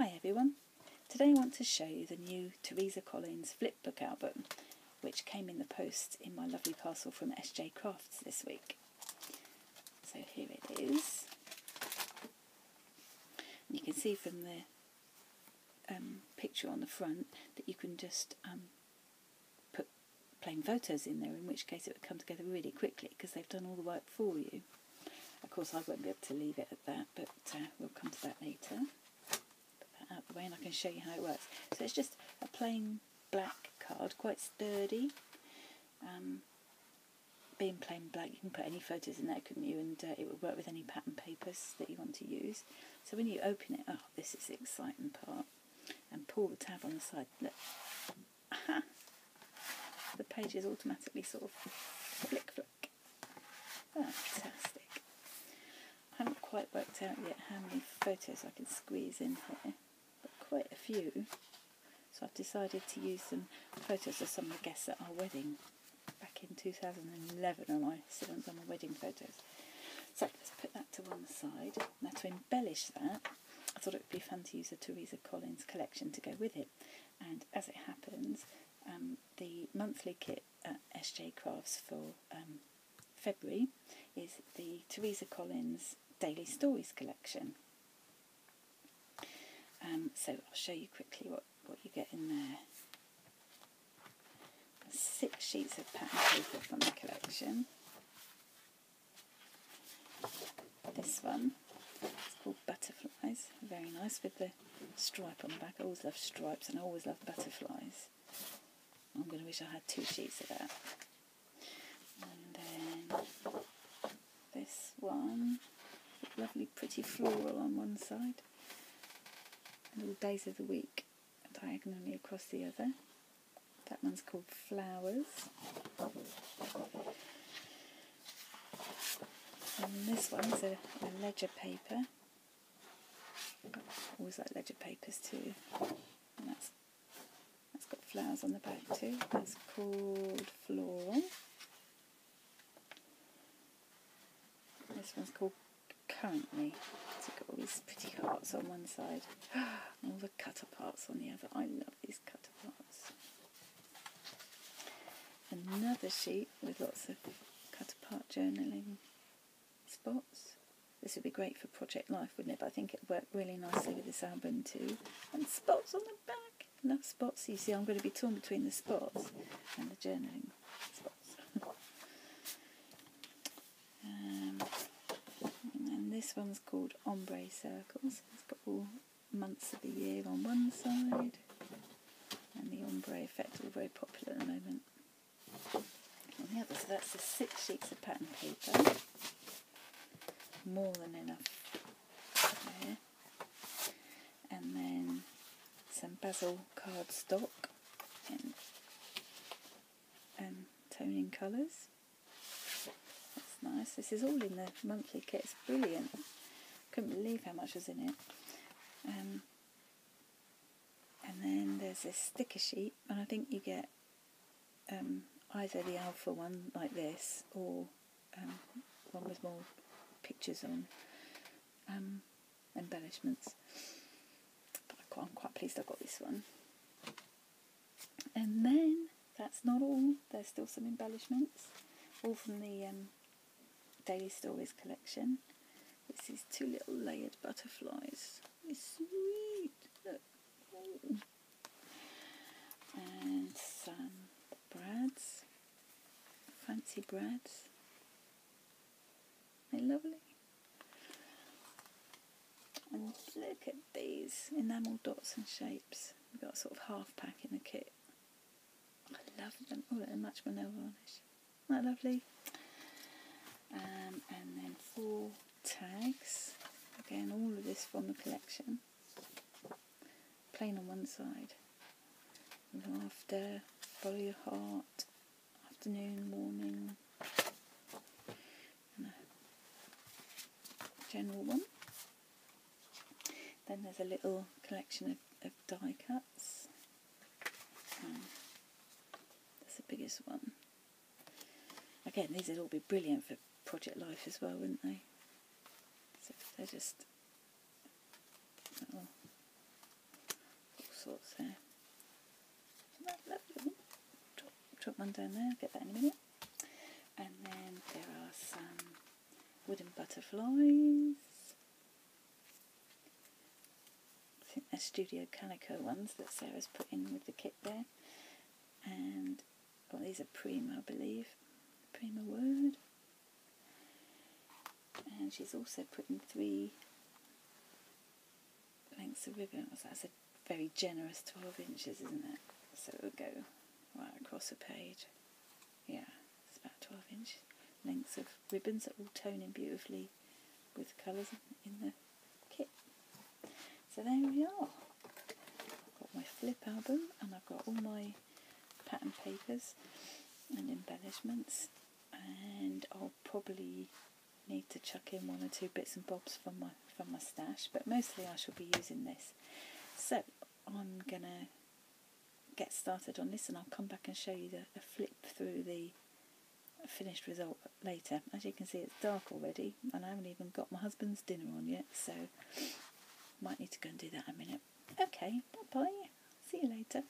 Hi everyone, today I want to show you the new Teresa Collins flip book album which came in the post in my lovely parcel from SJ Crafts this week. So here it is, and you can see from the picture on the front that you can just put plain photos in there, in which case it would come together really quickly because they've done all the work for you. Of course I won't be able to leave it at that, but we'll come to that later. Out the way and I can show you how it works. So it's just a plain black card, quite sturdy. Being plain black, you can put any photos in there, couldn't you? And it would work with any pattern papers that you want to use. So when you open it up, this is the exciting part, and pull the tab on the side, look, aha, the pages automatically sort of flick. Fantastic. I haven't quite worked out yet how many photos I can squeeze in here, but quite a few. So I've decided to use some photos of some of the guests at our wedding back in 2011, and I still haven't done my wedding photos. So let's put that to one side. Now to embellish that, I thought it would be fun to use a Teresa Collins collection to go with it. And as it happens, the monthly kit at SJ Crafts for February is the Teresa Collins Daily Stories collection. So I'll show you quickly what you get in there. 6 sheets of pattern paper from the collection. This one is called Butterflies, very nice with the stripe on the back. I always love stripes and I always love butterflies. I'm going to wish I had 2 sheets of that. And then this one, lovely pretty floral on one side, and all days of the week diagonally across the other. That one's called Flowers. And this one's a ledger paper. I always like ledger papers too. And that's got flowers on the back too. That's called Floral. This one's called Currently. It's got all these pretty hearts on one side and all the cut aparts on the other. I love these cut aparts. Another sheet with lots of cut apart journaling spots. This would be great for Project Life, wouldn't it? But I think it would work really nicely with this album too. And spots on the back. Enough spots. You see, I'm going to be torn between the spots and the journaling spots. And this one's called Ombre Circles. It's got all months of the year on one side, and the ombre effect, all very popular at the moment, on the other. So that's the 6 sheets of pattern paper, more than enough there. And then some basil cardstock in toning colours. That's nice. This is all in the monthly kit. It's brilliant. Couldn't believe how much was in it. And then there's this sticker sheet, and I think you get either the alpha one like this, or one with more pictures on, embellishments. But I'm quite pleased I got this one. And then that's not all. There's still some embellishments, all from the Daily Stories collection. It's these 2 little layered butterflies. It's sweet. Look. Ooh. And some brads. Fancy brads. They're lovely. And look at these enamel dots and shapes. We've got a sort of half pack in the kit. I love them. Oh, they match my nail varnish. Isn't that lovely? And then 4 tags. Again, all of this from the collection. Plain on one side. After, follow your heart, afternoon, morning, and a general one. Then there's a little collection of die cuts. That's the biggest one. Again, these would all be brilliant for Project Life as well, wouldn't they? So they're just little sorts there. Isn't that lovely? Drop one down there, I'll get that in a minute. And then there are some wooden butterflies. I think they're Studio Calico ones that Sarah's put in with the kit there. And, well, these are Prima, I believe. Prima Word. And she's also put in 3 lengths of ribbon. So that's a very generous 12 inches, isn't it? So it'll go right across the page. Yeah, it's about 12-inch lengths of ribbons that all tone in beautifully with colours in the kit. So there we are. I've got my flip album and I've got all my pattern papers and embellishments, and I'll probably need to chuck in 1 or 2 bits and bobs from my stash, but mostly I shall be using this. So I'm gonna get started on this and I'll come back and show you a flip through the finished result later. As you can see, it's dark already and I haven't even got my husband's dinner on yet, so might need to go and do that in a minute. Okay, bye bye, see you later.